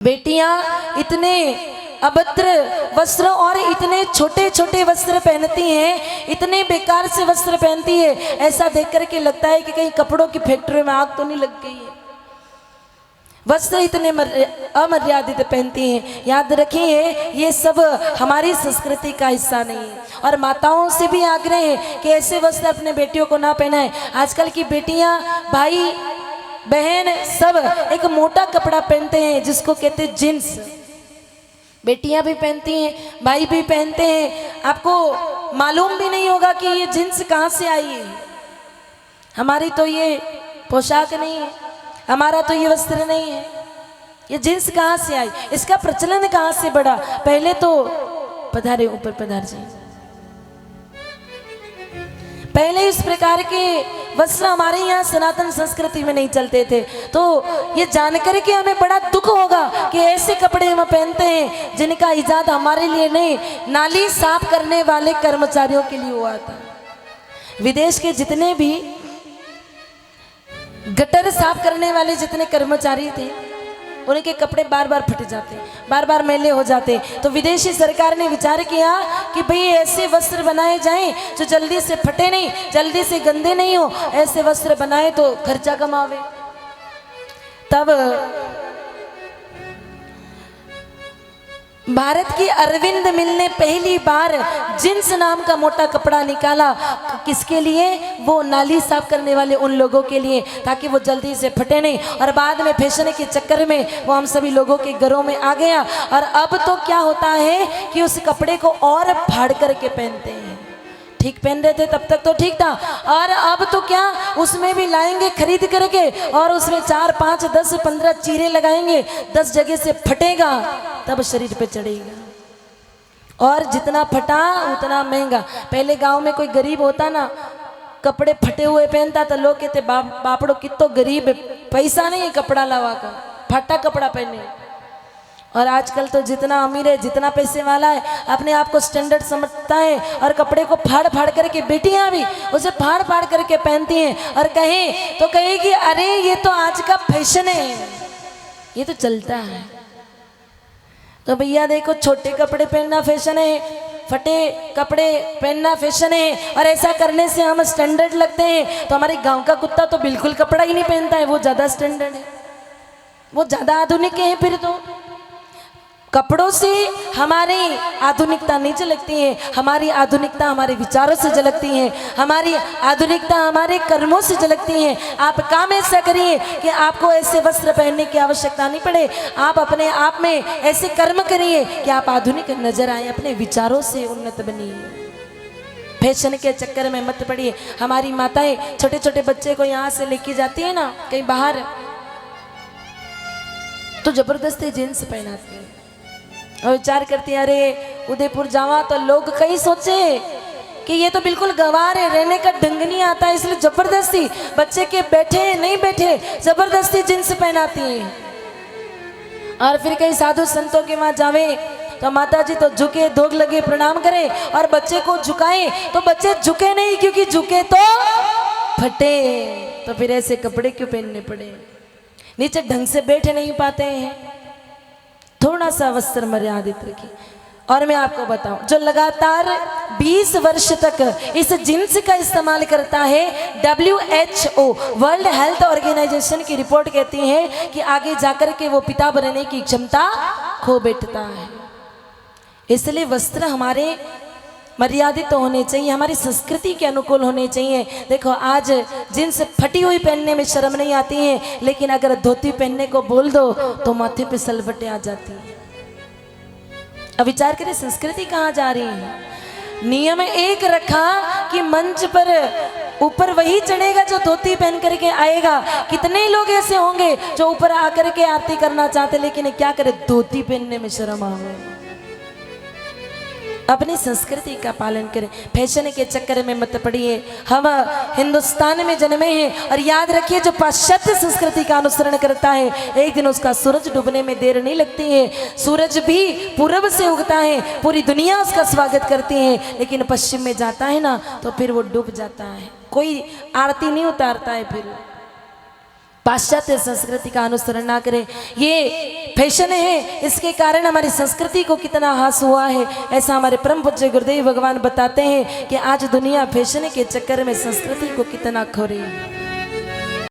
बेटियां इतने अभद्र वस्त्र और इतने छोटे छोटे वस्त्र पहनती हैं, इतने बेकार से वस्त्र पहनती है, ऐसा देख करके लगता है कि कहीं कपड़ों की फैक्ट्री में आग तो नहीं लग गई है। वस्त्र इतने अमर्यादित पहनती हैं। याद रखिए, ये सब हमारी संस्कृति का हिस्सा नहीं है। और माताओं से भी आग्रह है कि ऐसे वस्त्र अपने बेटियों को ना पहनाएं। आजकल की बेटियां, भाई बहन सब एक मोटा कपड़ा पहनते हैं जिसको कहते हैं जींस। बेटियां भी पहनती हैं, भाई भी पहनते हैं। आपको मालूम भी नहीं होगा कि ये जींस कहाँ से आई है। हमारी तो ये पोशाक नहीं है, हमारा तो ये वस्त्र नहीं है। ये जींस कहाँ से आई, इसका प्रचलन कहाँ से बढ़ा। पहले तो पधारे ऊपर पधार जी, पहले इस प्रकार के वस्त्र हमारे यहाँ सनातन संस्कृति में नहीं चलते थे। तो ये जानकर के हमें बड़ा दुख होगा कि ऐसे कपड़े हम पहनते हैं जिनका इजाद हमारे लिए नहीं, नाली साफ करने वाले कर्मचारियों के लिए हुआ था। विदेश के जितने भी गटर साफ करने वाले जितने कर्मचारी थे, उनके कपड़े बार बार फट जाते, बार बार मैले हो जाते। तो विदेशी सरकार ने विचार किया कि भाई ऐसे वस्त्र बनाए जाएं जो जल्दी से फटे नहीं, जल्दी से गंदे नहीं हो। ऐसे वस्त्र बनाए तो खर्चा कम आवे। तब भारत की अरविंद मिल ने पहली बार जींस नाम का मोटा कपड़ा निकाला। किसके लिए? वो नाली साफ करने वाले उन लोगों के लिए, ताकि वो जल्दी से फटे नहीं। और बाद में फैशन के चक्कर में वो हम सभी लोगों के घरों में आ गया। और अब तो क्या होता है कि उस कपड़े को और फाड़ करके पहनते हैं। ठीक पहन रहे थे तब तक तो ठीक था, और अब तो क्या, उसमें भी लाएंगे खरीद करके और उसमें 4, 5, 10, 15 चीरे लगाएंगे, 10 जगह से फटेगा तब शरीर पे चढ़ेगा। और जितना फटा उतना महंगा। पहले गांव में कोई गरीब होता ना, कपड़े फटे हुए पहनता तो लोग कहते बापड़ो कितो गरीब है, पैसा नहीं है कपड़ा लावा का, फटा कपड़ा पहने। और आजकल तो जितना अमीर है, जितना पैसे वाला है, अपने आप को स्टैंडर्ड समझता है और कपड़े को फाड़ फाड़ करके, बेटियां भी उसे फाड़ फाड़ करके पहनती हैं। और कहें तो कहेगी अरे ये तो आज का फैशन है, ये तो चलता है। तो भैया देखो, छोटे कपड़े पहनना फैशन है, फटे कपड़े पहनना फैशन है, और ऐसा करने से हम स्टैंडर्ड लगते हैं। तो हमारे गांव का कुत्ता तो बिल्कुल कपड़ा ही नहीं पहनता है, वो ज्यादा स्टैंडर्ड है, वो ज्यादा आधुनिक है। फिर तो कपड़ों से हमारी आधुनिकता नहीं झलकती है, हमारी आधुनिकता हमारे विचारों से झलकती है, हमारी आधुनिकता हमारे कर्मों से झलकती है। आप काम ऐसा करिए कि आपको ऐसे वस्त्र पहनने की आवश्यकता नहीं पड़े। आप अपने आप में ऐसे कर्म करिए कि आप आधुनिक नजर आए, अपने विचारों से उन्नत बनिए। फैशन के चक्कर में मत पड़िए। हमारी माताएं छोटे छोटे बच्चे को यहाँ से लेके जाती है ना कहीं बाहर, तो जबरदस्ती जींस पहनाती है और विचार करती है अरे उदयपुर जावा तो लोग कहीं सोचे कि ये तो बिल्कुल गंवार है, रहने का ढंग नहीं आता है, इसलिए जबरदस्ती बच्चे के बैठे नहीं बैठे जबरदस्ती जींस पहनाती है। और फिर कहीं साधु संतों के वहां जावे तो माता जी तो झुके, धोख लगे, प्रणाम करे, और बच्चे को झुकाए तो बच्चे झुके नहीं, क्योंकि झुके तो फटे। तो फिर ऐसे कपड़े क्यों पहनने पड़े? नीचे ढंग से बैठ नहीं पाते हैं। थोड़ा सा वस्त्र मर्यादित रखिए। और मैं आपको बताऊं, जो लगातार 20 वर्ष तक इस जींस का इस्तेमाल करता है, WHO वर्ल्ड हेल्थ ऑर्गेनाइजेशन की रिपोर्ट कहती है कि आगे जाकर के वो पिता बनने की क्षमता खो बैठता है। इसलिए वस्त्र हमारे मर्यादित तो होने चाहिए, हमारी संस्कृति के अनुकूल होने चाहिए। देखो आज जींस फटी हुई पहनने में शर्म नहीं आती है, लेकिन अगर धोती पहनने को बोल दो तो माथे पे सलवटें आ जाती है। अब विचार करें संस्कृति कहाँ जा रही है। नियम एक रखा कि मंच पर ऊपर वही चढ़ेगा जो धोती पहन करके आएगा। कितने लोग ऐसे होंगे जो ऊपर आकर के आरती करना चाहते, लेकिन क्या करे, धोती पहनने में शर्म आ गई। अपनी संस्कृति का पालन करें, फैशन के चक्कर में मत पड़िए। हम हिंदुस्तान में जन्मे हैं, और याद रखिए जो पाश्चात्य संस्कृति का अनुसरण करता है, एक दिन उसका सूरज डूबने में देर नहीं लगती है। सूरज भी पूरब से उगता है, पूरी दुनिया उसका स्वागत करती है, लेकिन पश्चिम में जाता है ना तो फिर वो डूब जाता है। कोई आरती नहीं उतारता है। फिर पाश्चात्य संस्कृति का अनुसरण ना करें। ये फैशन है, इसके कारण हमारी संस्कृति को कितना हास हुआ है। ऐसा हमारे परम पूज्य गुरुदेव भगवान बताते हैं कि आज दुनिया फैशन के चक्कर में संस्कृति को कितना खो रही है।